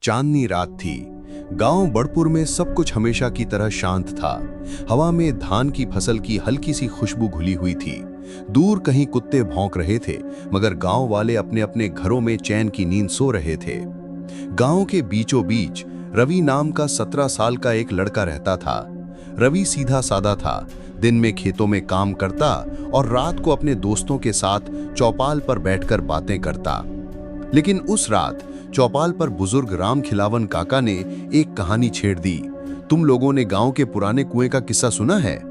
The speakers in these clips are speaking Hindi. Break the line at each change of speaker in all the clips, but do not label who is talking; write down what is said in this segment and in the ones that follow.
चांदनी रात थी। गांव बड़पुर में सब कुछ हमेशा की तरह शांत था। हवा में धान की फसल की हल्की सी खुशबू घुली हुई थी। दूर कहीं कुत्ते भौंक रहे थे, मगर गांव वाले अपने अपने घरों में चैन की नींद सो रहे थे। गांव के बीचों बीच रवि नाम का 17 साल का एक लड़का रहता था। रवि सीधा सादा था, दिन में खेतों में काम करता और रात को अपने दोस्तों के साथ चौपाल पर बैठकर बातें करता। लेकिन उस रात चौपाल पर बुजुर्ग राम खिलावन काका ने एक कहानी छेड़ दी। तुम लोगों ने गांव के पुराने कुएं का किस्सा सुना है?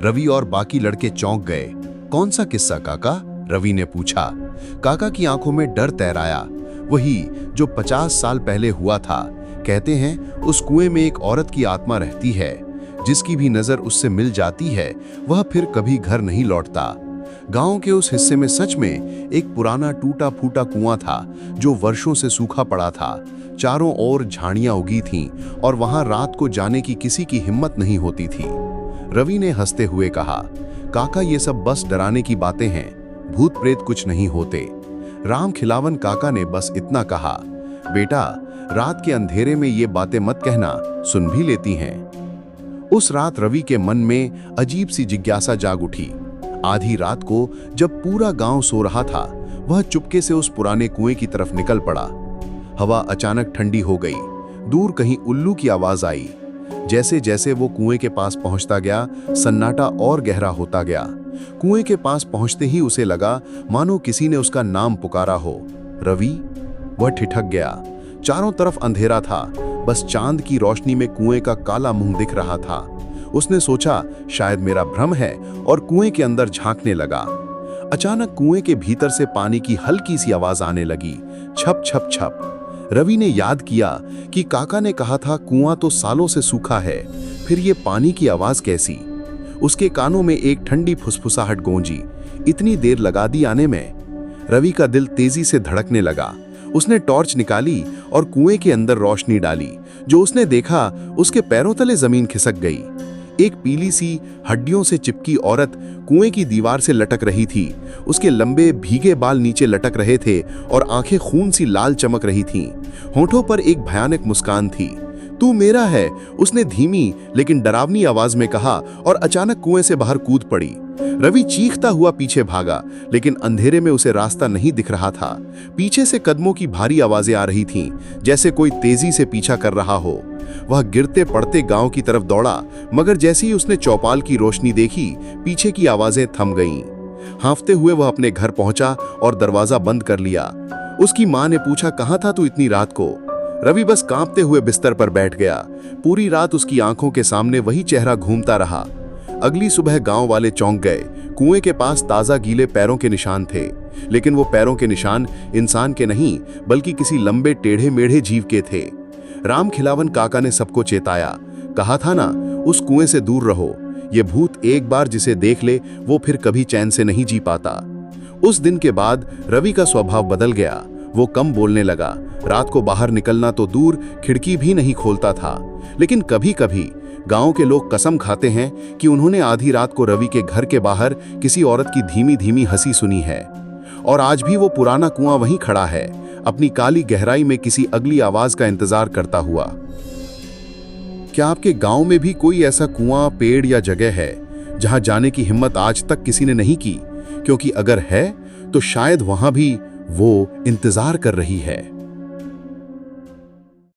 रवि और बाकी लड़के चौंक गए। कौन सा किस्सा काका? रवि ने पूछा। काका की आंखों में डर तैराया। वही जो 50 साल पहले हुआ था। कहते हैं उस कुएं में एक औरत की आत्मा रहती है, जिसकी भी नजर उससे मिल जाती है वह फिर कभी घर नहीं लौटता। गांव के उस हिस्से में सच में एक पुराना टूटा फूटा कुआं था जो वर्षों से सूखा पड़ा था। चारों ओर झाड़ियां उगी थीं और वहां रात को जाने की किसी की हिम्मत नहीं होती थी। रवि ने हंसते हुए कहा, काका ये सब बस डराने की बातें हैं, भूत प्रेत कुछ नहीं होते। राम खिलावन काका ने बस इतना कहा, बेटा रात के अंधेरे में ये बातें मत कहना, सुन भी लेती हैं। उस रात रवि के मन में अजीब सी जिज्ञासा जाग उठी। आधी रात को जब पूरा गांव सो रहा था, वह चुपके से उस पुराने कुएं की तरफ निकल पड़ा। हवा अचानक ठंडी हो गई। दूर कहीं उल्लू की आवाज आई। जैसे जैसे वो कुएं के पास पहुंचता गया, सन्नाटा और गहरा होता गया। कुएं के पास पहुंचते ही उसे लगा मानो किसी ने उसका नाम पुकारा हो। रवि। वह ठिठक गया। चारों तरफ अंधेरा था, बस चांद की रोशनी में कुएं का काला मुंह दिख रहा था। उसने सोचा शायद मेरा भ्रम है और कुएं के अंदर झांकने लगा। अचानक कुएं के भीतर से पानी की हल्की सी आवाज आने लगी, छप छप छप। रवि ने याद किया कि काका ने कहा था कुआं तो सालों से सूखा है, फिर ये पानी की आवाज कैसी? उसके कानों में एक ठंडी फुसफुसाहट गूंजी। इतनी देर लगा दी आने में? रवि का दिल तेजी से धड़कने लगा। उसने टॉर्च निकाली और कुएं के अंदर रोशनी डाली। जो उसने देखा, उसके पैरों तले जमीन खिसक गई। एक पीली सी हड्डियों से चिपकी औरत कुएं की दीवार से लटक रही थी। उसके लंबे भीगे बाल नीचे लटक रहे थे और आंखें खून सी लाल चमक रही थीं। होठों पर एक भयानक मुस्कान थी। तू मेरा है, उसने धीमी लेकिन डरावनी आवाज में कहा और अचानक कुएं से बाहर कूद पड़ी। रवि चीखता हुआ पीछे भागा, लेकिन अंधेरे में उसे रास्ता नहीं दिख रहा था। पीछे से कदमों की भारी आवाजें आ रही थीं, जैसे कोई तेजी से पीछा कर रहा हो। वह गिरते पड़ते गांव की तरफ दौड़ा, मगर जैसे ही उसने चौपाल की रोशनी देखी, पीछे की आवाजें थम गईं। हांफते हुए वह अपने घर पहुंचा और दरवाजा बंद कर लिया। उसकी मां ने पूछा, कहां था तू इतनी रात को? रवि बस कांपते हुए बिस्तर पर बैठ गया। पूरी रात उसकी आंखों के सामने वही चेहरा घूमता रहा। अगली सुबह गांव वाले चौंक गए। कुएं के पास ताजा गीले पैरों के निशान थे, लेकिन वो पैरों के निशान इंसान के नहीं, बल्कि किसी लंबे टेढ़े मेढ़े जीव के थे। राम खिलावन काका ने सबको चेताया, कहा था ना, उस कुएं से दूर रहो। ये भूत एक बार जिसे देख ले, वो फिर कभी चैन से नहीं जी पाता। उस दिन के बाद रवि का स्वभाव बदल गया। वो कम बोलने लगा। रात को बाहर निकलना तो दूर, खिड़की भी नहीं खोलता था। लेकिन कभी कभी गांव के लोग कसम खाते हैं कि उन्होंने आधी रात को रवि के घर के बाहर किसी औरत की धीमी धीमी हंसी सुनी है। और आज भी वो पुराना कुआं वहीं खड़ा है, अपनी काली गहराई में किसी अगली आवाज का इंतजार करता हुआ। क्या आपके गांव में भी कोई ऐसा कुआं, पेड़ या जगह है जहां जाने की हिम्मत आज तक किसी ने नहीं की? क्योंकि अगर है तो शायद वहां भी वो इंतजार कर रही है।